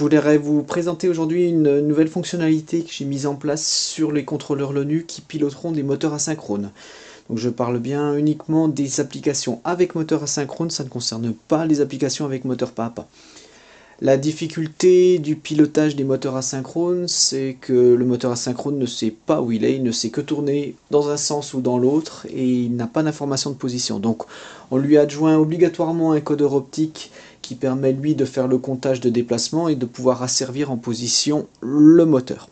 voudrais vous présenter aujourd'hui une nouvelle fonctionnalité que j'ai mise en place sur les contrôleurs Lenu qui piloteront des moteurs asynchrones. Donc je parle bien uniquement des applications avec moteur asynchrone, ça ne concerne pas les applications avec moteur pas à pas. La difficulté du pilotage des moteurs asynchrones, c'est que le moteur asynchrone ne sait pas où il ne sait que tourner dans un sens ou dans l'autre et il n'a pas d'information de position. Donc on lui adjoint obligatoirement un codeur optique qui permet lui de faire le comptage de déplacement et de pouvoir asservir en position le moteur.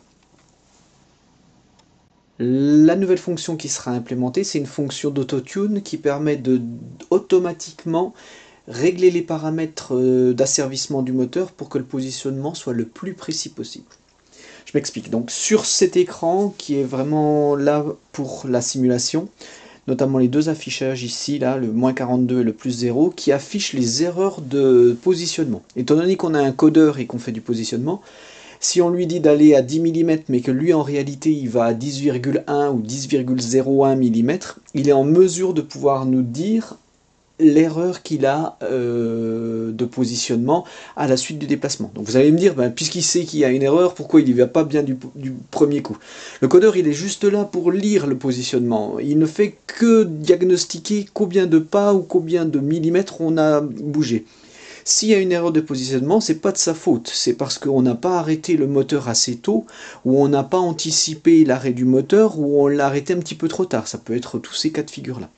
La nouvelle fonction qui sera implémentée, c'est une fonction d'autotune qui permet de automatiquement régler les paramètres d'asservissement du moteur pour que le positionnement soit le plus précis possible. Je m'explique. Donc sur cet écran qui est vraiment là pour la simulation, notamment les deux affichages ici, là, le -42 et le +0, qui affichent les erreurs de positionnement. Étant donné qu'on a un codeur et qu'on fait du positionnement, si on lui dit d'aller à 10 mm, mais que lui en réalité il va à 10,1 ou 10,01 mm, il est en mesure de pouvoir nous dire l'erreur qu'il a de positionnement à la suite du déplacement. Donc vous allez me dire, puisqu'il sait qu'il y a une erreur, pourquoi il n'y va pas bien du premier coup? Le codeur, il est juste là pour lire le positionnement. Il ne fait que diagnostiquer combien de pas ou combien de millimètres on a bougé. S'il y a une erreur de positionnement, c'est pas de sa faute, c'est parce qu'on n'a pas arrêté le moteur assez tôt, ou on n'a pas anticipé l'arrêt du moteur, ou on l'a arrêté un petit peu trop tard. Ça peut être tous ces cas de figure-là.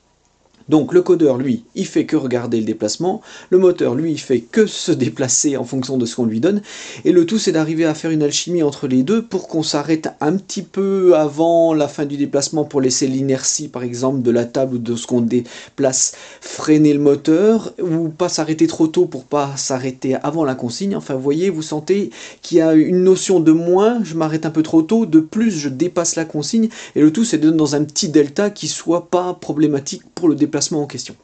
Donc le codeur, lui, il fait que regarder le déplacement, le moteur, lui, il fait que se déplacer en fonction de ce qu'on lui donne, et le tout, c'est d'arriver à faire une alchimie entre les deux pour qu'on s'arrête un petit peu avant la fin du déplacement pour laisser l'inertie, par exemple, de la table ou de ce qu'on déplace freiner le moteur, ou pas s'arrêter trop tôt pour pas s'arrêter avant la consigne. Enfin, vous voyez, vous sentez qu'il y a une notion de moins, je m'arrête un peu trop tôt, de plus, je dépasse la consigne, et le tout, c'est de donner dans un petit delta qui soit pas problématique pour le déplacement en question.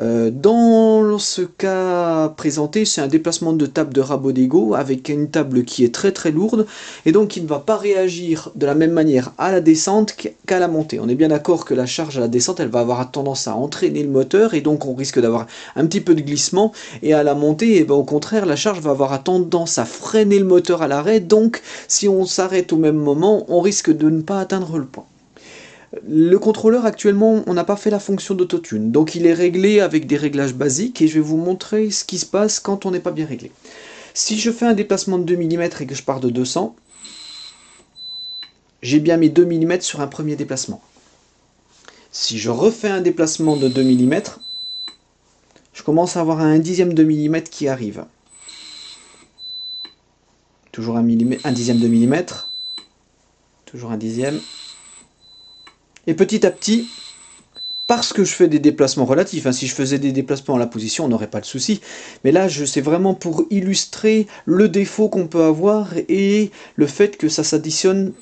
Dans ce cas présenté, c'est un déplacement de table de rabot d'ego avec une table qui est très très lourde et donc qui ne va pas réagir de la même manière à la descente qu'à la montée. On est bien d'accord que la charge à la descente, elle va avoir tendance à entraîner le moteur et donc on risque d'avoir un petit peu de glissement, et à la montée, au contraire, la charge va avoir tendance à freiner le moteur à l'arrêt, donc si on s'arrête au même moment, on risque de ne pas atteindre le point. Le contrôleur actuellement, on n'a pas fait la fonction d'autotune, donc il est réglé avec des réglages basiques et je vais vous montrer ce qui se passe quand on n'est pas bien réglé. Si je fais un déplacement de 2 mm et que je pars de 200, j'ai bien mes 2 mm sur un premier déplacement. Si je refais un déplacement de 2 mm, je commence à avoir un dixième de millimètre qui arrive. Toujours un dixième de millimètre, toujours un dixième. Et petit à petit, parce que je fais des déplacements relatifs, si je faisais des déplacements à la position, on n'aurait pas de souci. Mais là, c'est vraiment pour illustrer le défaut qu'on peut avoir et le fait que ça s'additionne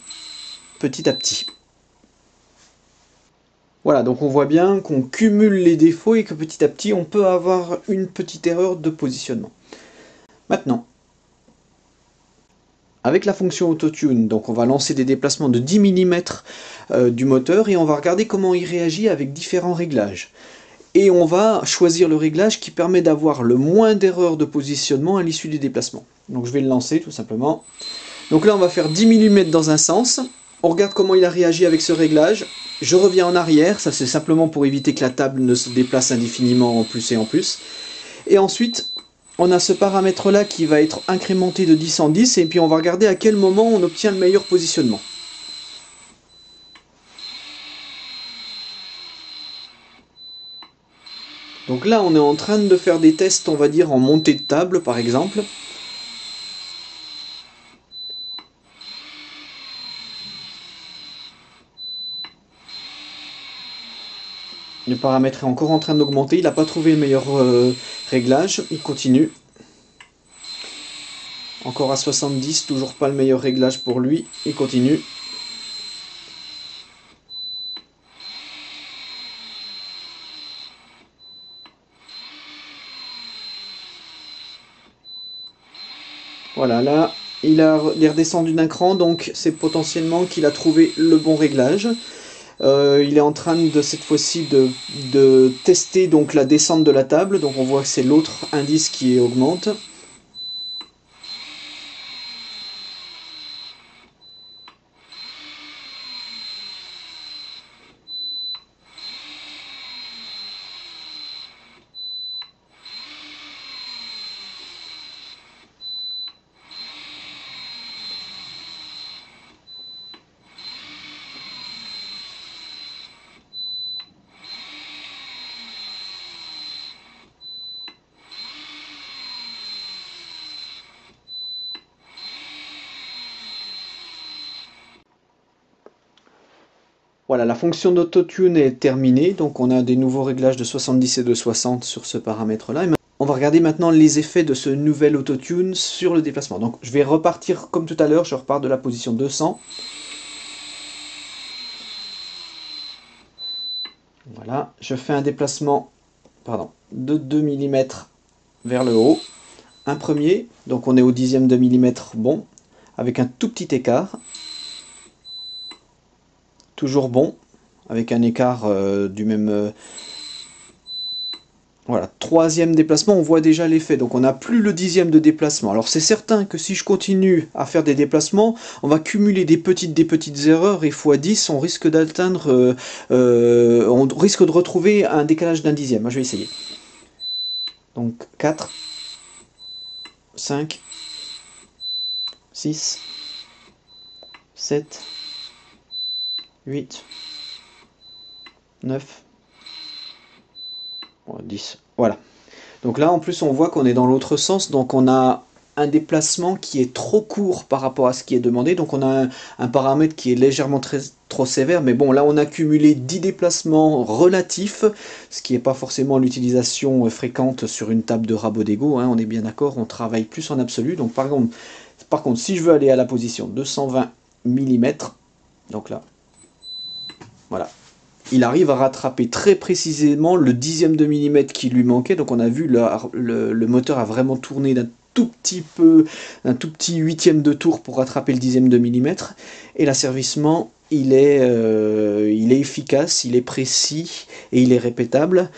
petit à petit. Voilà, donc on voit bien qu'on cumule les défauts et que petit à petit, on peut avoir une petite erreur de positionnement. Maintenant, avec la fonction autotune, donc on va lancer des déplacements de 10 mm du moteur et on va regarder comment il réagit avec différents réglages. Et on va choisir le réglage qui permet d'avoir le moins d'erreurs de positionnement à l'issue du déplacement. Donc je vais le lancer tout simplement. Donc là on va faire 10 mm dans un sens. On regarde comment il a réagi avec ce réglage. Je reviens en arrière, ça c'est simplement pour éviter que la table ne se déplace indéfiniment en plus et en plus. Et ensuite, on a ce paramètre-là qui va être incrémenté de 10 en 10, et puis on va regarder à quel moment on obtient le meilleur positionnement. Donc là, on est en train de faire des tests, on va dire, en montée de table, par exemple. Le paramètre est encore en train d'augmenter, il n'a pas trouvé le meilleur réglage, il continue. Encore à 70, toujours pas le meilleur réglage pour lui, il continue. Voilà, là, il est redescendu d'un cran, donc c'est potentiellement qu'il a trouvé le bon réglage. Il est en train de cette fois-ci de tester donc la descente de la table, donc on voit que c'est l'autre indice qui augmente. Voilà, la fonction d'autotune est terminée, donc on a des nouveaux réglages de 70 et de 60 sur ce paramètre-là. Et on va regarder maintenant les effets de ce nouvel autotune sur le déplacement. Donc je vais repartir comme tout à l'heure, je repars de la position 200. Voilà, je fais un déplacement de 2 mm vers le haut. Un premier, donc on est au dixième de millimètre, bon, avec un tout petit écart. Toujours bon, avec un écart du même... voilà, troisième déplacement, on voit déjà l'effet, donc on n'a plus le dixième de déplacement. Alors c'est certain que si je continue à faire des déplacements, on va cumuler des petites erreurs, et x 10, on risque d'atteindre, on risque de retrouver un décalage d'un dixième. Moi je vais essayer. Donc 4, 5, 6, 7, 8, 9, 10. Voilà. Donc là, en plus, on voit qu'on est dans l'autre sens. Donc on a un déplacement qui est trop court par rapport à ce qui est demandé. Donc on a un paramètre qui est légèrement trop sévère. Mais bon, là, on a cumulé 10 déplacements relatifs, ce qui n'est pas forcément l'utilisation fréquente sur une table de rabot d'ego. Hein, on est bien d'accord, on travaille plus en absolu. Donc par contre, si je veux aller à la position 220 mm, donc là, voilà, il arrive à rattraper très précisément le dixième de millimètre qui lui manquait. Donc on a vu le moteur a vraiment tourné d'un tout petit huitième de tour pour rattraper le dixième de millimètre. Et l'asservissement, il est efficace, il est précis et il est répétable.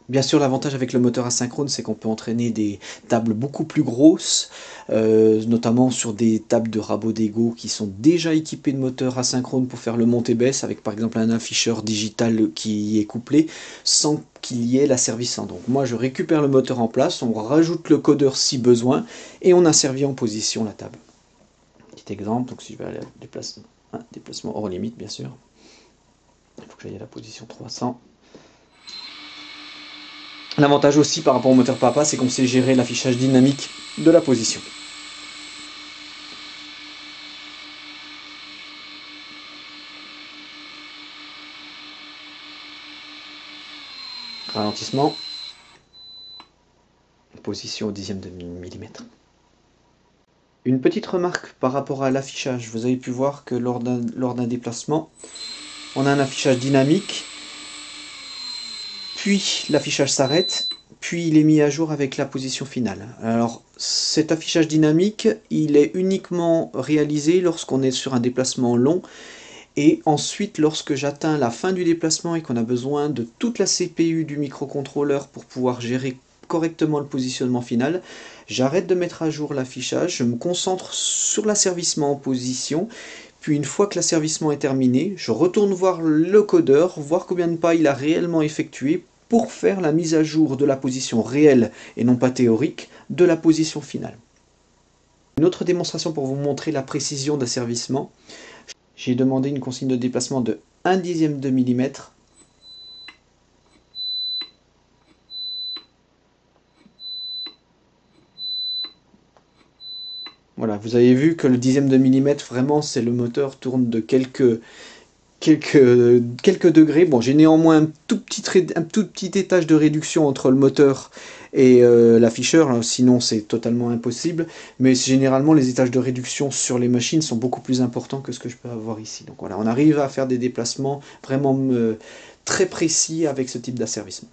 Bien sûr, l'avantage avec le moteur asynchrone, c'est qu'on peut entraîner des tables beaucoup plus grosses, notamment sur des tables de rabot d'ego qui sont déjà équipées de moteurs asynchrones pour faire le montée-baisse, avec par exemple un afficheur digital qui y est couplé, sans qu'il y ait l'asservissant. Donc moi, je récupère le moteur en place, on rajoute le codeur si besoin, et on asservit en position la table. Petit exemple, donc si je vais aller à déplacement hors limite, bien sûr, il faut que j'aille à la position 300. L'avantage aussi par rapport au moteur papa, c'est qu'on sait gérer l'affichage dynamique de la position. Ralentissement, position au dixième de millimètre. Une petite remarque par rapport à l'affichage. Vous avez pu voir que lors d'un déplacement, on a un affichage dynamique, puis l'affichage s'arrête, puis il est mis à jour avec la position finale. Alors cet affichage dynamique, il est uniquement réalisé lorsqu'on est sur un déplacement long, et ensuite lorsque j'atteins la fin du déplacement et qu'on a besoin de toute la CPU du microcontrôleur pour pouvoir gérer correctement le positionnement final, j'arrête de mettre à jour l'affichage, je me concentre sur l'asservissement en position. Puis une fois que l'asservissement est terminé, je retourne voir le codeur, voir combien de pas il a réellement effectué pour faire la mise à jour de la position réelle et non pas théorique de la position finale. Une autre démonstration pour vous montrer la précision d'asservissement, j'ai demandé une consigne de déplacement de 1 dixième de millimètre. Voilà, vous avez vu que le dixième de millimètre, vraiment, c'est le moteur tourne de quelques degrés. Bon, j'ai néanmoins un tout petit étage de réduction entre le moteur et l'afficheur, sinon c'est totalement impossible. Mais généralement, les étages de réduction sur les machines sont beaucoup plus importants que ce que je peux avoir ici. Donc voilà, on arrive à faire des déplacements vraiment très précis avec ce type d'asservissement.